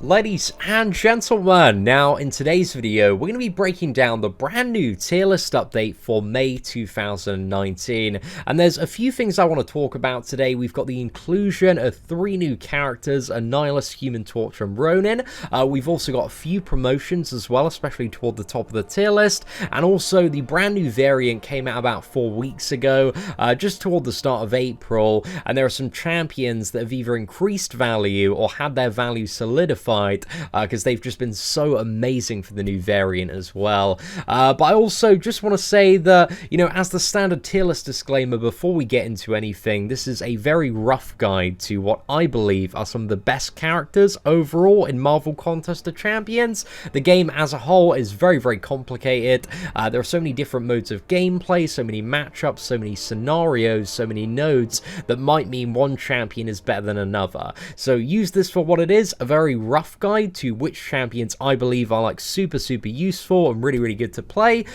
Ladies and gentlemen, now in today's video we're going to be breaking down the brand new tier list update for May 2019, and there's a few things I want to talk about today. We've got the inclusion of 3 new characters, Annihilus, Human Torch and Ronan. We've also got a few promotions as well, especially toward the top of the tier list, and also the brand new variant came out about 4 weeks ago, just toward the start of April, and there are some champions that have either increased value or had their value solidified because they've just been so amazing for the new variant as well. But I also just want to say that, you know, as the standard tier list disclaimer before we get into anything, this is a very rough guide to what I believe are some of the best characters overall in Marvel Contest of Champions. The game as a whole is very, very complicated. There are so many different modes of gameplay, so many matchups, so many scenarios, so many nodes that might mean one champion is better than another. So use this for what it is, a very rough guide to which champions I believe are like super useful and really good to play.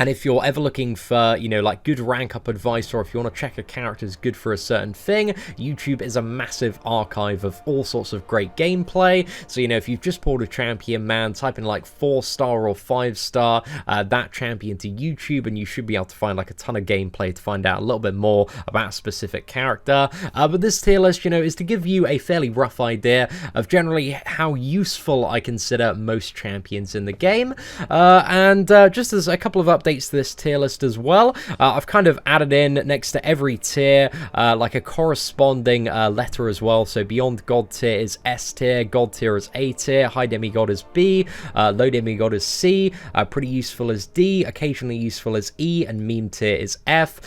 And if you're ever looking for, you know, like good rank up advice, or if you want to check a character is good for a certain thing, YouTube is a massive archive of all sorts of great gameplay. So, you know, if you've just pulled a champion, man, type in like 4-star or 5-star, that champion to YouTube, and you should be able to find like a ton of gameplay to find out a little bit more about a specific character. But this tier list, you know, is to give you a fairly rough idea of generally how useful I consider most champions in the game. Just as a couple of updates to this tier list as well, I've kind of added in next to every tier like a corresponding letter as well. So beyond God tier is S tier, God tier is A tier, high demigod is B, low demigod is C, pretty useful is D, occasionally useful is E, and meme tier is F.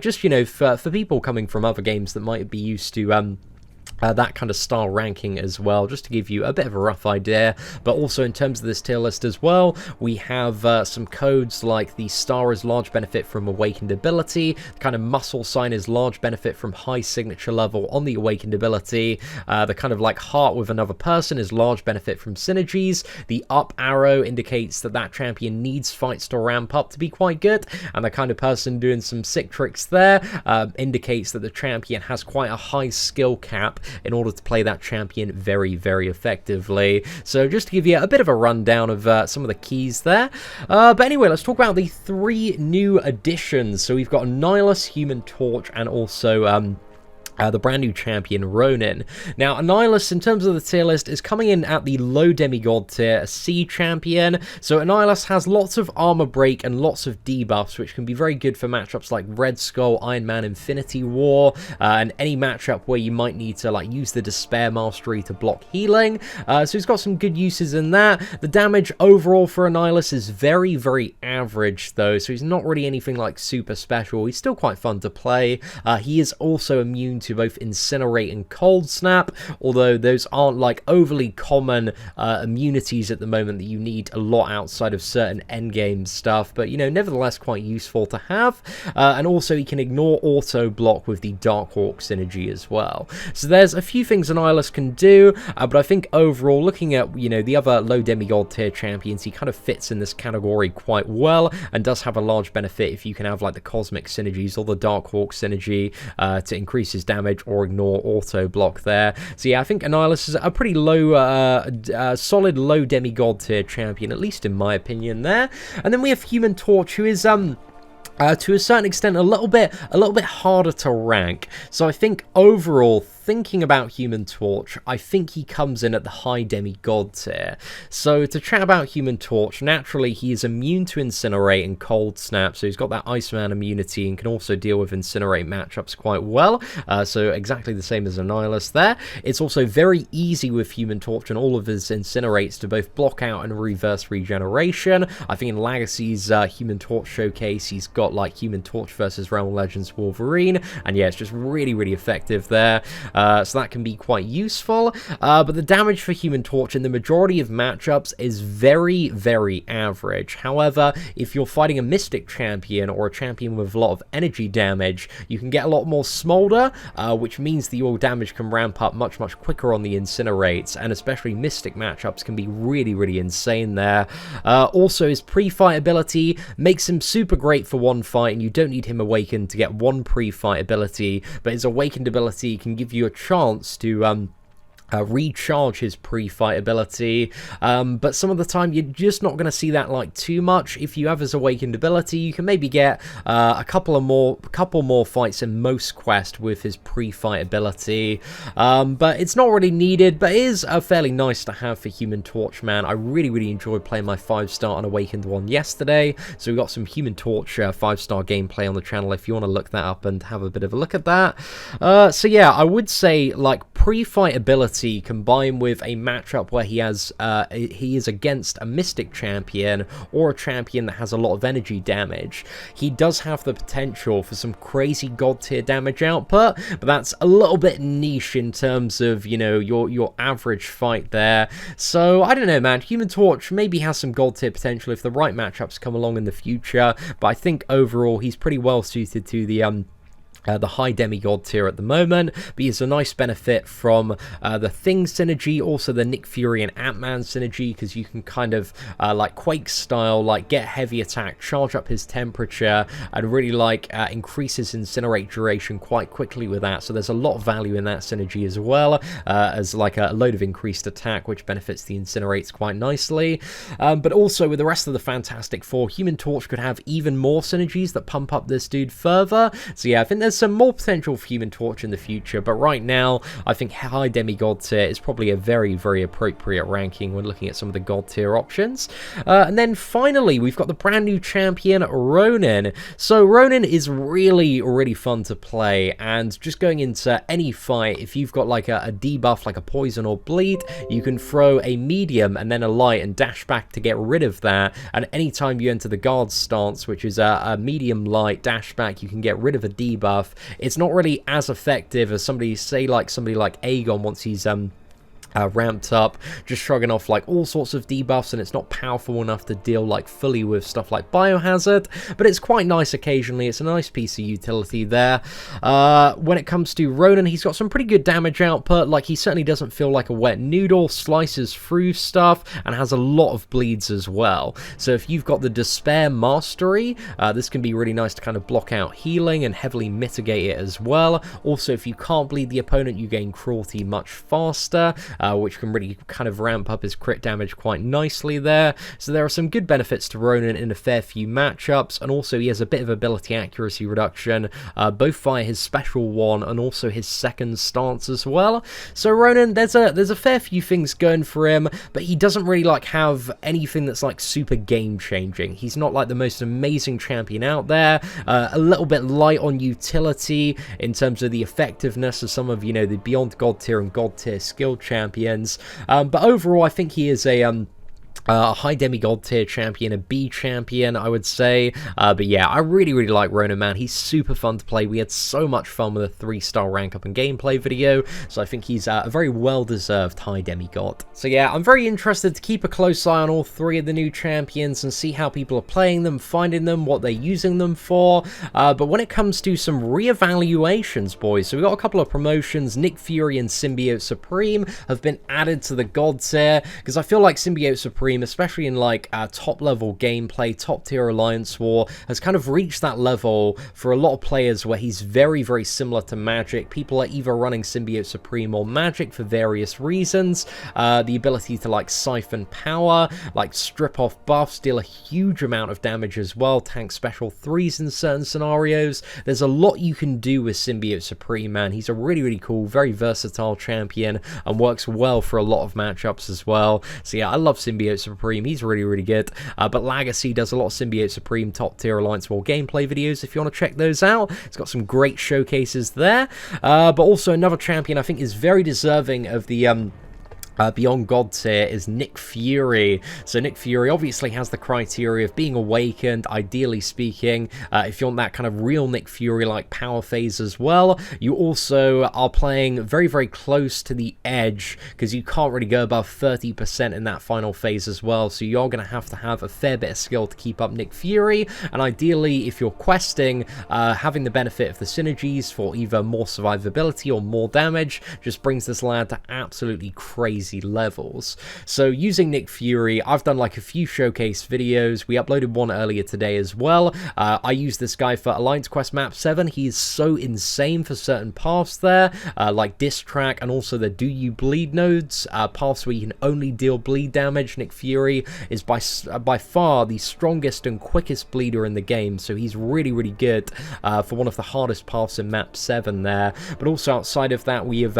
Just, you know, for people coming from other games that might be used to that kind of style ranking as well, just to give you a bit of a rough idea. But also in terms of this tier list as well, we have some codes like the star is large benefit from awakened ability, the kind of muscle sign is large benefit from high signature level on the awakened ability, the kind of like heart with another person is large benefit from synergies, the up arrow indicates that that champion needs fights to ramp up to be quite good, and the kind of person doing some sick tricks there indicates that the champion has quite a high skill cap in order to play that champion very effectively. So just to give you a bit of a rundown of some of the keys there. But anyway, let's talk about the 3 new additions. So we've got Annihilus, Human Torch, and also the brand new champion Ronan. Now, Annihilus, in terms of the tier list, is coming in at the low demigod tier, a C champion. So Annihilus has lots of armor break and lots of debuffs, which can be very good for matchups like Red Skull, Iron Man, Infinity War, and any matchup where you might need to like use the Despair Mastery to block healing. So he's got some good uses in that. The damage overall for Annihilus is very average though, so he's not really anything like super special. He's still quite fun to play. He is also immune to both Incinerate and Cold Snap, although those aren't like overly common immunities at the moment that you need a lot outside of certain endgame stuff, but you know, nevertheless quite useful to have. And also he can ignore auto block with the Darkhawk synergy as well. So there's a few things Annihilus can do, but I think overall, looking at, you know, the other low demigod tier champions, he kind of fits in this category quite well and does have a large benefit if you can have like the Cosmic synergies or the Darkhawk synergy to increase his damage or ignore auto block there. So yeah, I think Annihilus is a pretty low, solid low demigod tier champion, at least in my opinion there. And then we have Human Torch, who is to a certain extent a little bit harder to rank. So I think overall, thinking about Human Torch, I think he comes in at the high demigod tier. So to chat about Human Torch, naturally he is immune to Incinerate and Cold Snap, so he's got that Iceman immunity and can also deal with Incinerate matchups quite well. So exactly the same as Annihilus there. It's also very easy with Human Torch and all of his Incinerates to both block out and reverse regeneration. I think in Legacy's Human Torch showcase, he's got like Human Torch versus Realm Legends Wolverine, and yeah, it's just really effective there. So that can be quite useful, but the damage for Human Torch in the majority of matchups is very average. However, if you're fighting a Mystic champion or a champion with a lot of energy damage, you can get a lot more Smolder, which means that your damage can ramp up much quicker on the Incinerates, and especially Mystic matchups can be really insane there. Also, his pre-fight ability makes him super great for one fight, and you don't need him awakened to get one pre-fight ability, but his awakened ability can give you a chance to recharge his pre-fight ability, but some of the time you're just not going to see that like too much. If you have his awakened ability, you can maybe get a couple more fights in most quests with his pre-fight ability, but it's not really needed, but it is fairly nice to have for Human Torch, man. I really enjoyed playing my 5-star unawakened one yesterday, so we got some Human Torch 5-star gameplay on the channel if you want to look that up and have a bit of a look at that. So yeah, I would say like pre-fight ability combined with a matchup where he is against a Mystic champion or a champion that has a lot of energy damage, he does have the potential for some crazy god tier damage output, but that's a little bit niche in terms of, you know, your average fight there. So I don't know, man. Human Torch maybe has some god tier potential if the right matchups come along in the future, but I think overall he's pretty well suited to the high demigod tier at the moment, but he has a nice benefit from the Thing synergy, also the Nick Fury and Ant-Man synergy, because you can kind of like Quake style, like get heavy attack, charge up his temperature, and really like increase his incinerate duration quite quickly with that. So there's a lot of value in that synergy as well, as like a load of increased attack, which benefits the incinerates quite nicely. But also with the rest of the Fantastic Four, Human Torch could have even more synergies that pump up this dude further. So yeah, I think there's some more potential for Human Torch in the future, but right now I think high demigod tier is probably a very appropriate ranking when looking at some of the god tier options. And then finally we've got the brand new champion Ronan. So Ronan is really fun to play, and just going into any fight, if you've got like a debuff like a poison or bleed, you can throw a medium and then a light and dash back to get rid of that, and anytime you enter the guard stance, which is a medium light dash back, you can get rid of a debuff. It's not really as effective as somebody like Aegon once he's ramped up, just shrugging off like all sorts of debuffs, and it's not powerful enough to deal like fully with stuff like Biohazard, but it's quite nice occasionally. It's a nice piece of utility there. When it comes to Ronan, he's got some pretty good damage output. Like, he certainly doesn't feel like a wet noodle, slices through stuff, and has a lot of bleeds as well. So if you've got the Despair Mastery, this can be really nice to kind of block out healing and heavily mitigate it as well. Also, if you can't bleed the opponent, you gain Cruelty much faster, which can really kind of ramp up his crit damage quite nicely there. So there are some good benefits to Ronan in a fair few matchups, and also he has a bit of ability accuracy reduction, both via his special one and also his second stance as well. So Ronan, there's a fair few things going for him, but he doesn't really like have anything that's like super game changing. He's not like the most amazing champion out there, a little bit light on utility in terms of the effectiveness of some of, you know, the Beyond God tier and God tier skill champions, but overall I think he is a high demigod tier champion, a B champion, I would say. But yeah, I really like Ronan, man. He's super fun to play. We had so much fun with a 3-star rank up and gameplay video, so I think he's a very well-deserved high demigod. So yeah, I'm very interested to keep a close eye on all 3 of the new champions and see how people are playing them, finding them, what they're using them for. But when it comes to some re-evaluations, boys, so we've got a couple of promotions. Nick Fury and Symbiote Supreme have been added to the god tier, because I feel like Symbiote Supreme, especially in like top level gameplay, top tier Alliance War, has kind of reached that level for a lot of players where he's very similar to Magic. People are either running Symbiote Supreme or Magic for various reasons. The ability to like siphon power, like strip off buffs, deal a huge amount of damage as well, tank special 3s in certain scenarios. There's a lot you can do with Symbiote Supreme, man. He's a really cool, very versatile champion and works well for a lot of matchups as well. So yeah, I love Symbiote Supreme. He's really good. But Legacy does a lot of Symbiote Supreme top tier Alliance War gameplay videos if you want to check those out. It's got some great showcases there. But also another champion I think is very deserving of the Beyond God tier is Nick Fury. So Nick Fury obviously has the criteria of being awakened, ideally speaking. If you want that kind of real Nick Fury like power phase as well, you also are playing very close to the edge, because you can't really go above 30% in that final phase as well. So you're going to have a fair bit of skill to keep up Nick Fury, and ideally if you're questing, having the benefit of the synergies for either more survivability or more damage just brings this lad to absolutely crazy crazy levels. So using Nick Fury, I've done like a few showcase videos. We uploaded one earlier today as well. I use this guy for Alliance Quest Map 7. He is so insane for certain paths there, like Diss Track, and also the Do You Bleed nodes, paths where you can only deal bleed damage. Nick Fury is by far the strongest and quickest bleeder in the game, so he's really, really good for one of the hardest paths in Map 7 there. But also outside of that, we have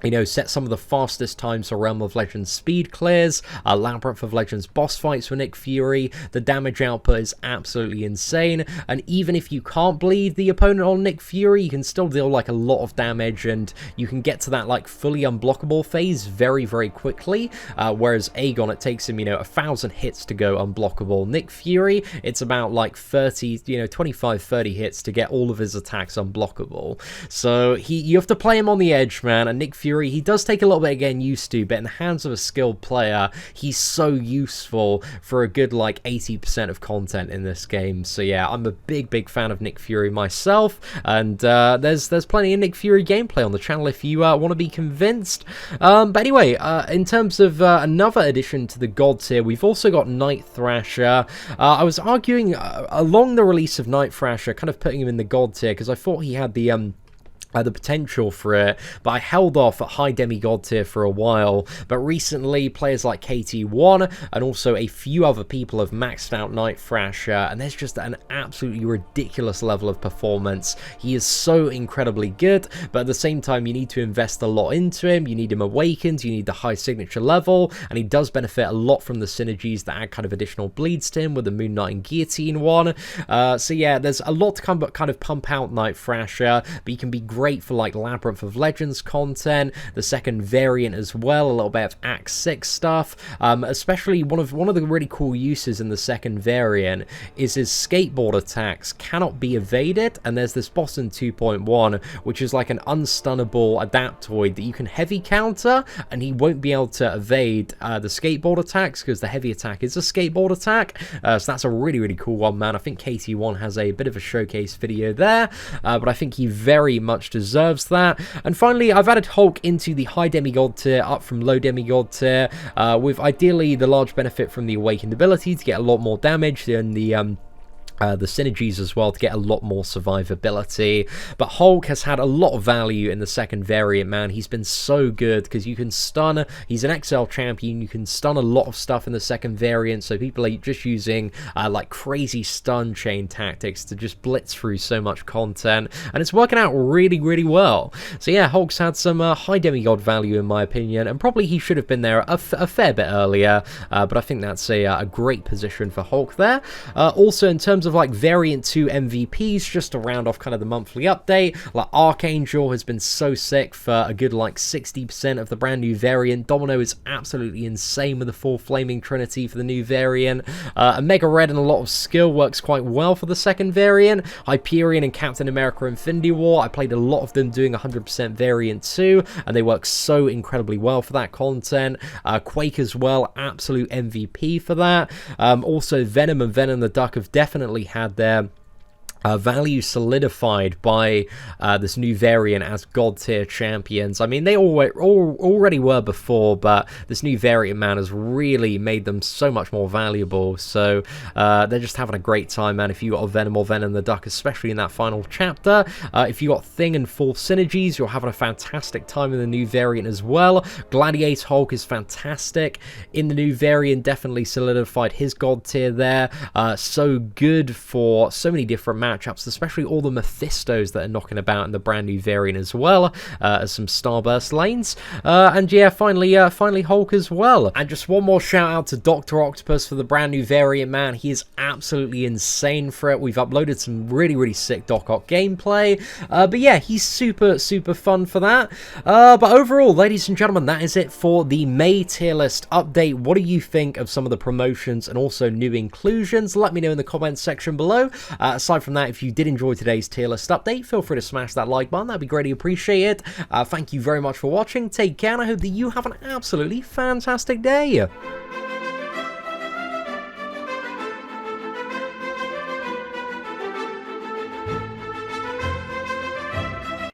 you know, set some of the fastest times for Realm of Legends speed clears, Labyrinth of Legends boss fights for Nick Fury. The damage output is absolutely insane, and even if you can't bleed the opponent on Nick Fury, you can still deal like a lot of damage, and you can get to that like fully unblockable phase very, very quickly, whereas Aegon, it takes him, you know, 1,000 hits to go unblockable. Nick Fury, it's about like 30, you know, 25, 30 hits to get all of his attacks unblockable. So you have to play him on the edge, man, and Nick Fury, he does take a little bit of getting used to, but in the hands of a skilled player, he's so useful for a good like 80% of content in this game. So yeah, I'm a big fan of Nick Fury myself, and there's plenty of Nick Fury gameplay on the channel if you want to be convinced. But anyway, in terms of another addition to the God tier, we've also got Night Thrasher. I was arguing along the release of Night Thrasher, kind of putting him in the God tier because I thought he had the potential for it, but I held off at high demigod tier for a while. But recently, players like KT1 and also a few other people have maxed out Night Thrasher, and there's just an absolutely ridiculous level of performance. He is so incredibly good, but at the same time, you need to invest a lot into him. You need him awakened, you need the high signature level, and he does benefit a lot from the synergies that add kind of additional bleeds to him with the Moon Knight and Guillotine one. So yeah, there's a lot to come but kind of pump out Night Thrasher, but he can be great for like Labyrinth of Legends content, the second variant as well, a little bit of Act 6 stuff. Especially one of the really cool uses in the second variant is his skateboard attacks cannot be evaded, and there's this boss in 2.1 which is like an unstunnable adaptoid that you can heavy counter, and he won't be able to evade the skateboard attacks because the heavy attack is a skateboard attack. So that's a really cool one, man. I think KT1 has a bit of a showcase video there, but I think he very much deserves that. And finally, I've added Hulk into the high demigod tier, up from low demigod tier, with ideally the large benefit from the awakened ability to get a lot more damage than the synergies as well to get a lot more survivability. But Hulk has had a lot of value in the second variant, man. He's been so good because you can stun, he's an XL champion, you can stun a lot of stuff in the second variant, so people are just using like crazy stun chain tactics to just blitz through so much content, and it's working out really well. So yeah, Hulk's had some high demigod value in my opinion, and probably he should have been there a fair bit earlier, but I think that's a great position for Hulk there. Also in terms of like variant 2 MVPs, just to round off kind of the monthly update, like Archangel has been so sick for a good like 60% of the brand new variant. Domino is absolutely insane with the full Flaming Trinity for the new variant. Omega Red and a lot of skill works quite well for the second variant. Hyperion and Captain America Infinity War, I played a lot of them doing 100% variant 2, and they work so incredibly well for that content. Quake as well, absolute MVP for that. Also Venom and Venom the Duck have definitely had their value solidified by this new variant as god tier champions. I mean, they already were before, but this new variant, man, has really made them so much more valuable. So they're just having a great time, man. If you got a Venom or Venom the Duck, especially in that final chapter, if you got Thing and full synergies, you're having a fantastic time in the new variant as well. Gladiator Hulk is fantastic in the new variant, definitely solidified his god tier there. So good for so many different matchups, especially all the Mephistos that are knocking about in the brand new variant as well, as some Starburst lanes. And yeah, finally Hulk as well. And just one more shout out to Dr. Octopus for the brand new variant, man. He is absolutely insane for it. We've uploaded some really sick Doc Ock gameplay, but yeah, he's super fun for that. But overall, ladies and gentlemen, that is it for the May tier list update. What do you think of some of the promotions and also new inclusions? Let me know in the comments section below. Aside from that, if you did enjoy today's tier list update, feel free to smash that like button. That'd be greatly appreciated. Thank you very much for watching. Take care, and I hope that you have an absolutely fantastic day.